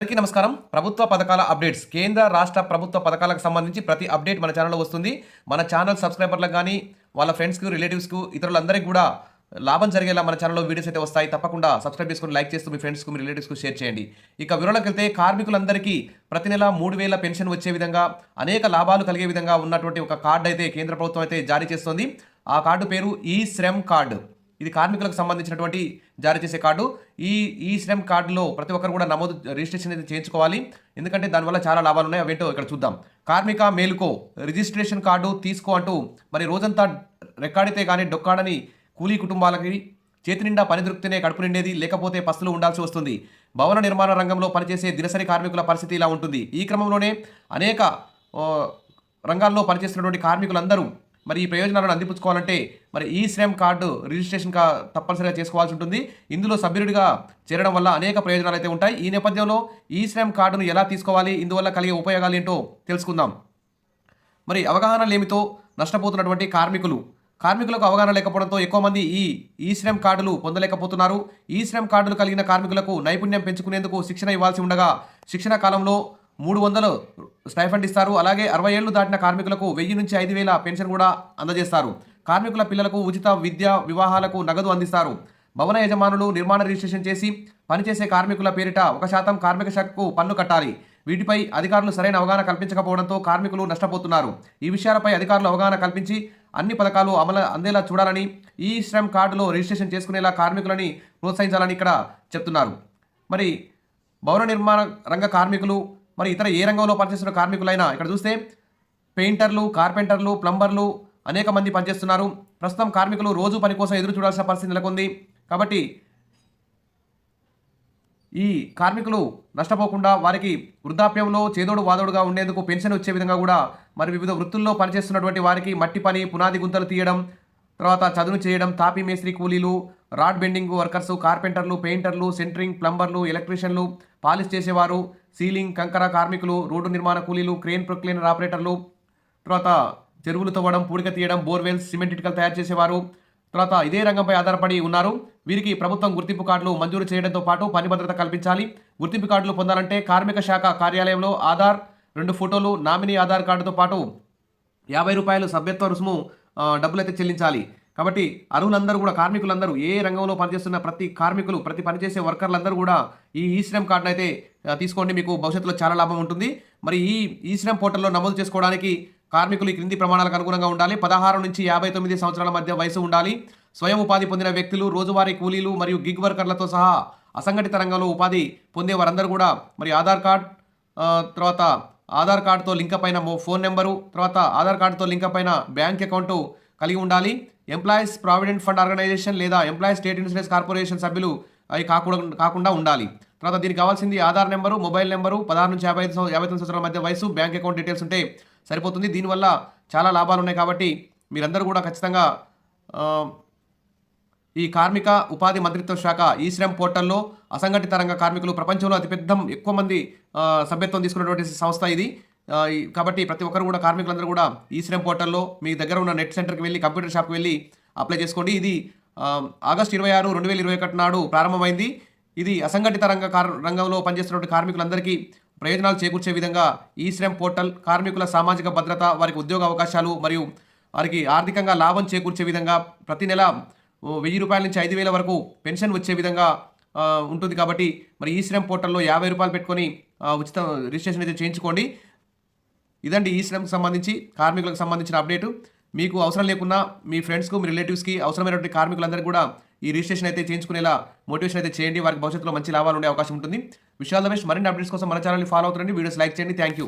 అందరికీ నమస్కారం. ప్రభుత్వ పథకాల అప్డేట్స్, కేంద్ర రాష్ట్ర ప్రభుత్వ పథకాలకు సంబంధించి ప్రతి అప్డేట్ మన ఛానల్లో వస్తుంది. మన ఛానల్ సబ్స్క్రైబర్లకు కానీ వాళ్ళ ఫ్రెండ్స్కు, రిలేటివ్స్కు, ఇతరులందరికీ కూడా లాభం జరిగేలా మన ఛానల్లో వీడియోస్ అయితే వస్తాయి. తప్పకుండా సబ్స్క్రైబ్ చేసుకుని లైక్ చేస్తూ మీ ఫ్రెండ్స్కు, మీ రిలేటివ్స్కు షేర్ చేయండి. ఇక వివరాలకు వెళ్తే, కార్మికులందరికీ ప్రతి నెల 3,000 పెన్షన్ వచ్చే విధంగా, అనేక లాభాలు కలిగే విధంగా ఉన్నటువంటి ఒక కార్డు అయితే కేంద్ర ప్రభుత్వం అయితే జారీ చేస్తుంది. ఆ కార్డు పేరు ఈ శ్రమ్ కార్డు. ఇది కార్మికులకు సంబంధించినటువంటి జారీ చేసే కార్డు. ఈ శ్రమ్ కార్డులో ప్రతి ఒక్కరు కూడా రిజిస్ట్రేషన్ అయితే చేయించుకోవాలి. ఎందుకంటే దానివల్ల చాలా లాభాలు ఉన్నాయి. అవేంటో ఇక్కడ చూద్దాం. కార్మిక మేలుకో రిజిస్ట్రేషన్ కార్డు తీసుకో అంటూ మరి రోజంతా రెక్కాడితే కానీ డొక్కాడని కూలీ కుటుంబాలకి చేతి నిండా పని దొరికితేనే కడుపు నిండేది, లేకపోతే పస్తులు ఉండాల్సి వస్తుంది. భవన నిర్మాణ రంగంలో పనిచేసే దినసరి కార్మికుల పరిస్థితి ఇలా ఉంటుంది. ఈ క్రమంలోనే అనేక రంగాల్లో పనిచేస్తున్నటువంటి కార్మికులందరూ మరి ఈ ప్రయోజనాలను అందిపుచ్చుకోవాలంటే మరి ఈ శ్రమ్ కార్డు రిజిస్ట్రేషన్ తప్పనిసరిగా చేసుకోవాల్సి ఉంటుంది. ఇందులో సభ్యుడిగా చేరడం వల్ల అనేక ప్రయోజనాలు అయితే ఉంటాయి. ఈ నేపథ్యంలో ఈ శ్రమ్ కార్డును ఎలా తీసుకోవాలి, ఇందువల్ల కలిగే ఉపయోగాలు ఏంటో తెలుసుకుందాం. మరి అవగాహన లేమితో నష్టపోతున్నటువంటి కార్మికులకు అవగాహన లేకపోవడంతో ఎక్కువ మంది ఈ శ్రమ్ కార్డులు పొందలేకపోతున్నారు. ఈ శ్రమ్ కార్డులు కలిగిన కార్మికులకు నైపుణ్యం పెంచుకునేందుకు శిక్షణ ఇవ్వాల్సి ఉండగా, శిక్షణ కాలంలో 300 స్టైఫండ్ ఇస్తారు. అలాగే 60 ఏళ్లు దాటిన కార్మికులకు 1000 నుంచి 5,000 పెన్షన్ కూడా అందజేస్తారు. కార్మికుల పిల్లలకు ఉచిత విద్య, వివాహాలకు నగదు అందిస్తారు. భవన యజమానులు నిర్మాణ రిజిస్ట్రేషన్ చేసి పనిచేసే కార్మికుల పేరిట 1% కార్మిక శాఖకు పన్ను కట్టాలి. వీటిపై అధికారులు సరైన అవగాహన కల్పించకపోవడంతో కార్మికులు నష్టపోతున్నారు. ఈ విషయాలపై అధికారులు అవగాహన కల్పించి అన్ని పథకాలు అందేలా చూడాలని, ఈ శ్రమ్ కార్డులో రిజిస్ట్రేషన్ చేసుకునేలా కార్మికులని ప్రోత్సహించాలని ఇక్కడ చెప్తున్నారు. మరి భవన నిర్మాణ రంగ కార్మికులు, మరి ఇతర ఏ రంగంలో పనిచేస్తున్న కార్మికులైనా ఇక్కడ చూస్తే పెయింటర్లు, కార్పెంటర్లు, ప్లంబర్లు అనేక మంది పనిచేస్తున్నారు. ప్రస్తుతం కార్మికులు రోజు పని కోసం ఎదురు చూడాల్సిన పరిస్థితి నెలకొంది. కాబట్టి ఈ కార్మికులు నష్టపోకుండా వారికి వృద్ధాప్యంలో చేదోడు వాదోడుగా ఉండేందుకు పెన్షన్ వచ్చే విధంగా కూడా మరి వివిధ వృత్తుల్లో పనిచేస్తున్నటువంటి వారికి మట్టి పని, పునాది గుంతలు తీయడం, తర్వాత చదును చేయడం, తాపీ మేస్త్రి కూలీలు, రాడ్ బెండింగ్ వర్కర్సు, కార్పెంటర్లు, పెయింటర్లు, సెంటరింగ్, ప్లంబర్లు, ఎలక్ట్రీషియన్లు, పాలిష్ చేసేవారు, సీలింగ్, కంకర కార్మికులు, రోడ్డు నిర్మాణ కూలీలు, క్రేన్ ప్రొక్లీనర్ ఆపరేటర్లు, తర్వాత చెరువులు తవ్వడం, పూడిక తీయడం, బోర్వెల్స్, సిమెంట్ ఇటుకలు తయారు చేసేవారు, తర్వాత ఇదే రంగంపై ఆధారపడి ఉన్నారు. వీరికి ప్రభుత్వం గుర్తింపు కార్డులు మంజూరు చేయడంతో పాటు పని భద్రత కల్పించాలి. గుర్తింపు కార్డులు పొందాలంటే కార్మిక శాఖ కార్యాలయంలో ఆధార్, 2 ఫోటోలు, నామినీ ఆధార్ కార్డుతో పాటు ₹50 సభ్యత్వ రుసుము డబ్బులైతే చెల్లించాలి. కాబట్టి అర్హులందరూ కూడా, కార్మికులందరూ, ఏ రంగంలో పనిచేస్తున్న ప్రతి కార్మికులు, ప్రతి పనిచేసే వర్కర్లందరూ కూడా ఈ శ్రమ్ కార్డును అయితే తీసుకోండి. మీకు భవిష్యత్తులో చాలా లాభం ఉంటుంది. మరి ఈ శ్రమ్ పోర్టల్లో నమోదు చేసుకోవడానికి కార్మికులు ఈ క్రింది ప్రమాణాలకు అనుగుణంగా ఉండాలి. 16 నుంచి 59 సంవత్సరాల మధ్య వయసు ఉండాలి. స్వయం ఉపాధి పొందిన వ్యక్తులు, రోజువారీ కూలీలు మరియు గిగ్ వర్కర్లతో సహా అసంఘటిత రంగంలో ఉపాధి పొందే వారందరూ కూడా మరి ఆధార్ కార్డ్, తర్వాత ఆధార్ కార్డుతో లింక్ అయిన ఫోన్ నెంబరు, తర్వాత ఆధార్ కార్డుతో లింక్ అయిన బ్యాంక్ అకౌంటు కలిగి ఉండాలి. ఎంప్లాయీస్ ప్రావిడెంట్ ఫండ్ ఆర్గనైజేషన్ లేదా ఎంప్లాయీస్ స్టేట్ ఇన్సూరెన్స్ కార్పొరేషన్ సభ్యులు అవి కాకుండా ఉండాలి. తర్వాత దీనికి కావాల్సింది ఆధార్ నెంబరు, మొబైల్ నెంబరు, 16 నుంచి 59 సంవత్సరాల మధ్య వయసు, బ్యాంక్ అకౌంట్ డీటెయిల్స్ ఉంటే సరిపోతుంది. దీనివల్ల చాలా లాభాలు ఉన్నాయి. కాబట్టి మీరందరూ కూడా ఖచ్చితంగా ఈ కార్మిక ఉపాధి మంత్రిత్వ శాఖ ఈ శ్రమ్ పోర్టల్లో అసంఘటిత రంగ కార్మికులు, ప్రపంచంలో ఎక్కువ మంది సభ్యత్వం తీసుకున్నటువంటి సంస్థ ఇది. కాబట్టి ప్రతి ఒక్కరు కూడా, కార్మికులందరూ కూడా ఈ శ్రమ్ పోర్టల్లో మీ దగ్గర ఉన్న నెట్ సెంటర్కి వెళ్ళి, కంప్యూటర్ షాప్కి వెళ్ళి అప్లై చేసుకోండి. ఇది ఆగస్టు 26, 2021 నాడు ప్రారంభమైంది. ఇది అసంఘటిత రంగంలో పనిచేస్తున్నటువంటి కార్మికులందరికీ ప్రయోజనాలు చేకూర్చే విధంగా ఈ శ్రమ్ పోర్టల్ కార్మికుల సామాజిక భద్రత, వారికి ఉద్యోగ అవకాశాలు మరియు వారికి ఆర్థికంగా లాభం చేకూర్చే విధంగా ప్రతి నెల ₹1000 నుంచి 5,000 వరకు పెన్షన్ వచ్చే విధంగా ఉంటుంది. కాబట్టి మరి ఈ శ్రమ్ పోర్టల్లో ₹50 పెట్టుకొని ఉచిత రిజిస్ట్రేషన్ అయితే చేయించుకోండి. ఇదండి ఈ శ్రమ్కి సంబంధించి, కార్మికులకు సంబంధించిన అప్డేటు. మీకు అవసరం లేకున్నా మీ ఫ్రెండ్స్కు, మీ రిలేటివ్స్కి అవసరమైనటువంటి కార్మికులందరికీ కూడా ఈ రిజిస్ట్రేషన్ అయితే చేయించుకునేలా మోటివేషన్ అయితే చేయండి. వారికి భవిష్యత్తులో మంచి లాభాలు ఉండే అవకాశం ఉంటుంది. విషయాల బెస్ట్. మరిన్ని అప్డేట్స్ కోసం మన ఛానల్ని ఫాలో అవుతుండండి. వీడియోస్ లైక్ చేయండి. Thank you.